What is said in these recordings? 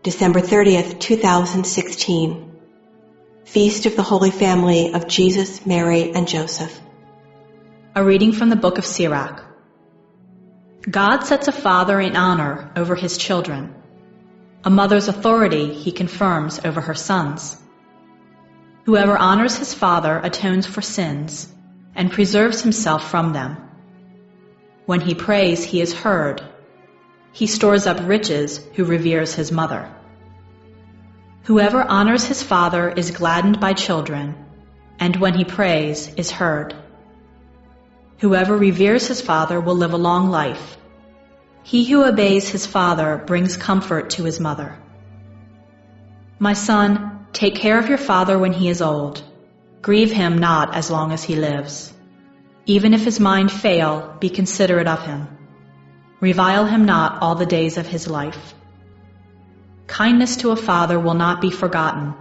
December 30th, 2016. Feast of the Holy Family of Jesus, Mary, and Joseph. A reading from the book of Sirach. God sets a father in honor over his children. A mother's authority he confirms over her sons. Whoever honors his father atones for sins and preserves himself from them. When he prays, he is heard. He stores up riches who reveres his mother. Whoever honors his father is gladdened by children, and when he prays, is heard. Whoever reveres his father will live a long life. He who obeys his father brings comfort to his mother. My son, take care of your father when he is old. Grieve him not as long as he lives. Even if his mind fail, be considerate of him. Revile him not all the days of his life. Kindness to a father will not be forgotten,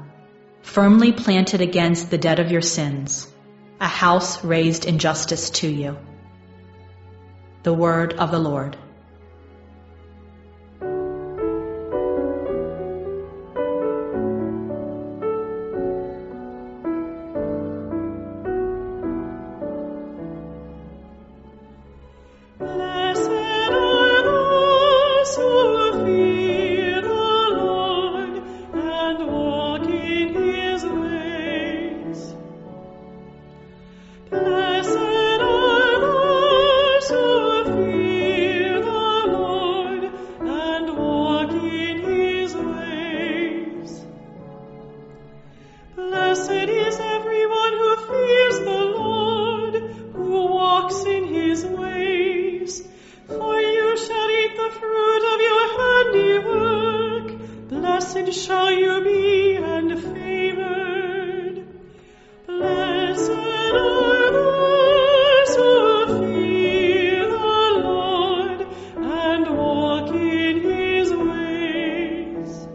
firmly planted against the debt of your sins, a house raised in justice to you. The word of the Lord. Shall you be and favored? Blessed are those who fear the Lord and walk in his ways.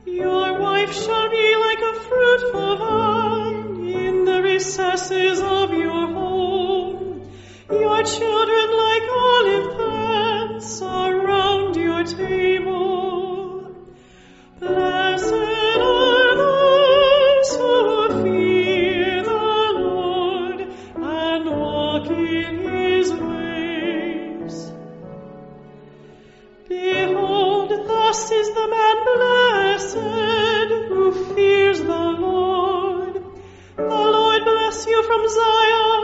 Your wife shall be like a fruitful vine in the recesses of your home, your children like olive plants around your table. Blessed are those who fear the Lord and walk in his ways. Behold, thus is the man blessed who fears the Lord. The Lord bless you from Zion.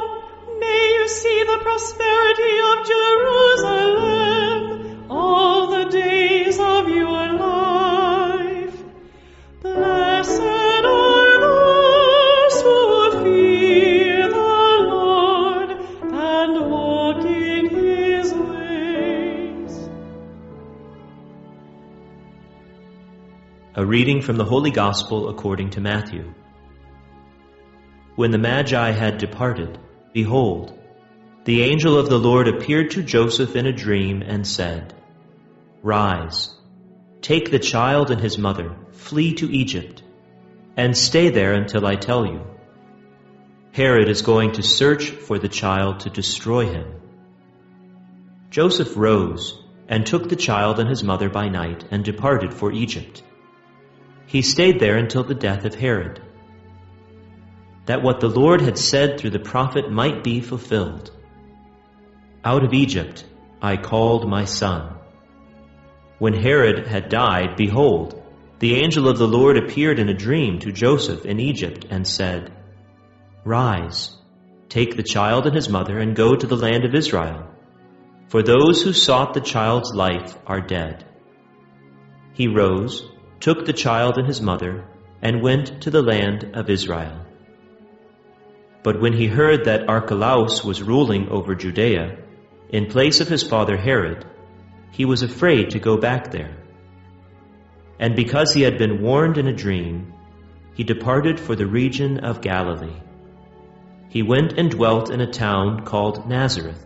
May you see the prosperity of Jerusalem all the days of your life. Blessed are those who fear the Lord and walk in his ways. A reading from the Holy Gospel according to Matthew. When the Magi had departed, behold, the angel of the Lord appeared to Joseph in a dream and said, Rise, take the child and his mother, flee to Egypt, and stay there until I tell you. Herod is going to search for the child to destroy him. Joseph rose and took the child and his mother by night and departed for Egypt. He stayed there until the death of Herod, that what the Lord had said through the prophet might be fulfilled. Out of Egypt I called my son. When Herod had died, behold, the angel of the Lord appeared in a dream to Joseph in Egypt and said, Rise, take the child and his mother and go to the land of Israel, for those who sought the child's life are dead. He rose, took the child and his mother, and went to the land of Israel. But when he heard that Archelaus was ruling over Judea, in place of his father Herod, he was afraid to go back there. And because he had been warned in a dream, he departed for the region of Galilee. He went and dwelt in a town called Nazareth,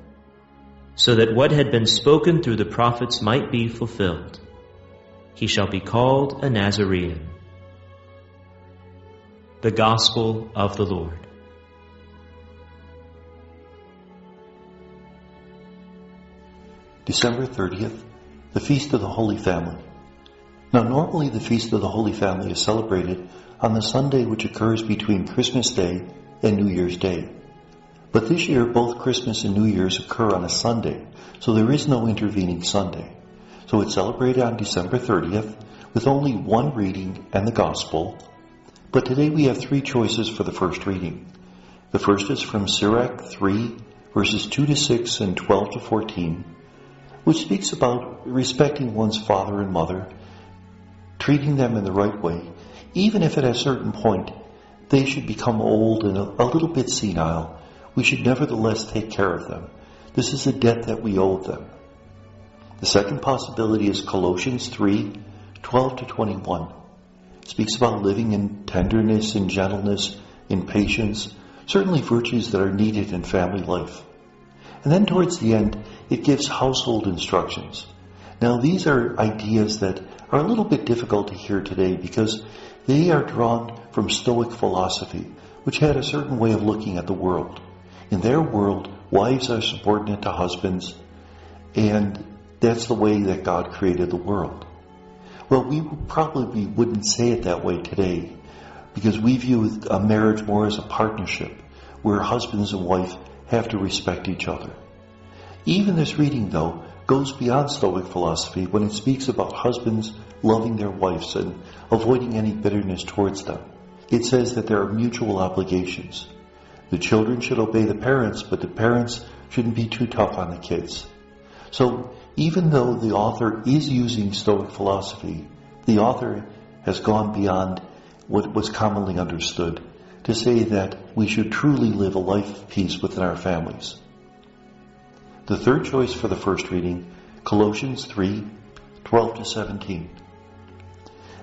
so that what had been spoken through the prophets might be fulfilled. He shall be called a Nazarene. The Gospel of the Lord. December 30th, the Feast of the Holy Family. Now, normally the Feast of the Holy Family is celebrated on the Sunday which occurs between Christmas Day and New Year's Day. But this year, both Christmas and New Year's occur on a Sunday, so there is no intervening Sunday. So it's celebrated on December 30th with only one reading and the Gospel. But today we have three choices for the first reading. The first is from Sirach 3, verses 2 to 6 and 12 to 14, which speaks about respecting one's father and mother, treating them in the right way, even if at a certain point they should become old and a little bit senile. We should nevertheless take care of them. This is a debt that we owe them. The second possibility is Colossians 3, 12 to 21. It speaks about living in tenderness and gentleness, in patience, certainly virtues that are needed in family life. And then towards the end, it gives household instructions. Now these are ideas that are a little bit difficult to hear today because they are drawn from Stoic philosophy, which had a certain way of looking at the world. In their world, wives are subordinate to husbands, and that's the way that God created the world. Well, we probably wouldn't say it that way today because we view a marriage more as a partnership where husbands and wife have to respect each other. Even this reading, though, goes beyond Stoic philosophy when it speaks about husbands loving their wives and avoiding any bitterness towards them. It says that there are mutual obligations. The children should obey the parents, but the parents shouldn't be too tough on the kids. So even though the author is using Stoic philosophy, the author has gone beyond what was commonly understood to say that we should truly live a life of peace within our families. The third choice for the first reading, Colossians 3, 12 to 17.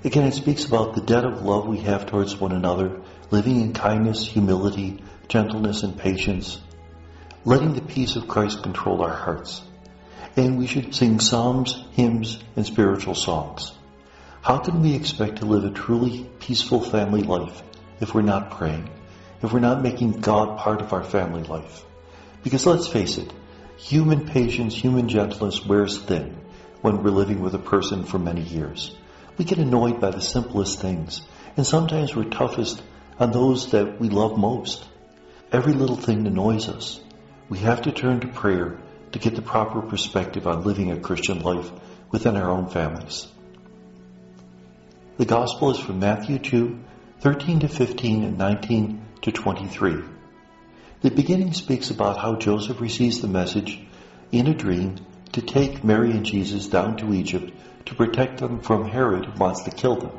Again, it speaks about the debt of love we have towards one another, living in kindness, humility, gentleness, and patience, letting the peace of Christ control our hearts. And we should sing psalms, hymns, and spiritual songs. How can we expect to live a truly peaceful family life if we're not praying, if we're not making God part of our family life? Because let's face it, human patience, human gentleness wears thin when we're living with a person for many years. We get annoyed by the simplest things, and sometimes we're toughest on those that we love most. Every little thing annoys us. We have to turn to prayer to get the proper perspective on living a Christian life within our own families. The Gospel is from Matthew 2, 13 to 15 and 19 to 23. The beginning speaks about how Joseph receives the message in a dream to take Mary and Jesus down to Egypt to protect them from Herod who wants to kill them.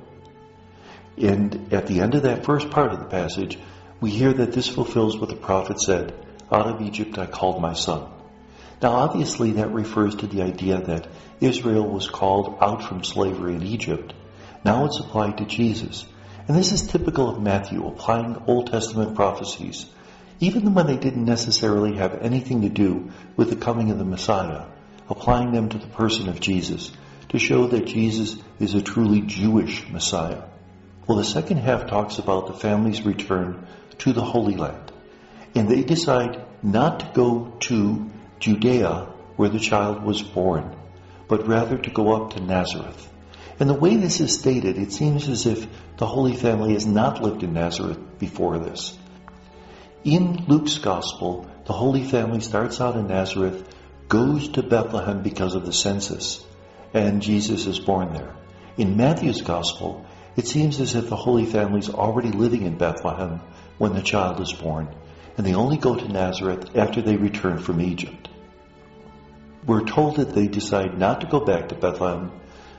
And at the end of that first part of the passage, we hear that this fulfills what the prophet said, "Out of Egypt I called my son." Now obviously that refers to the idea that Israel was called out from slavery in Egypt. Now it's applied to Jesus. And this is typical of Matthew, applying Old Testament prophecies, even when they didn't necessarily have anything to do with the coming of the Messiah, applying them to the person of Jesus to show that Jesus is a truly Jewish Messiah. Well, the second half talks about the family's return to the Holy Land. And they decide not to go to Judea, where the child was born, but rather to go up to Nazareth. And the way this is stated, it seems as if the Holy Family has not lived in Nazareth before this. In Luke's Gospel, the Holy Family starts out in Nazareth, goes to Bethlehem because of the census, and Jesus is born there. In Matthew's Gospel, it seems as if the Holy Family is already living in Bethlehem when the child is born, and they only go to Nazareth after they return from Egypt. We're told that they decide not to go back to Bethlehem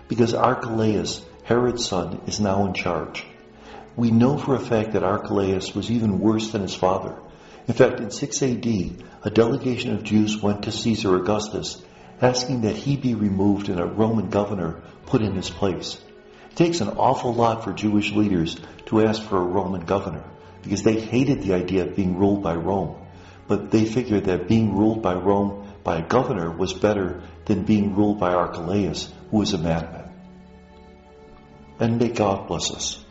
because Archelaus, Herod's son, is now in charge. We know for a fact that Archelaus was even worse than his father. In fact, in 6 AD, a delegation of Jews went to Caesar Augustus asking that he be removed and a Roman governor put in his place. It takes an awful lot for Jewish leaders to ask for a Roman governor because they hated the idea of being ruled by Rome. But they figured that being ruled by Rome by a governor was better than being ruled by Archelaus, who was a madman. And may God bless us.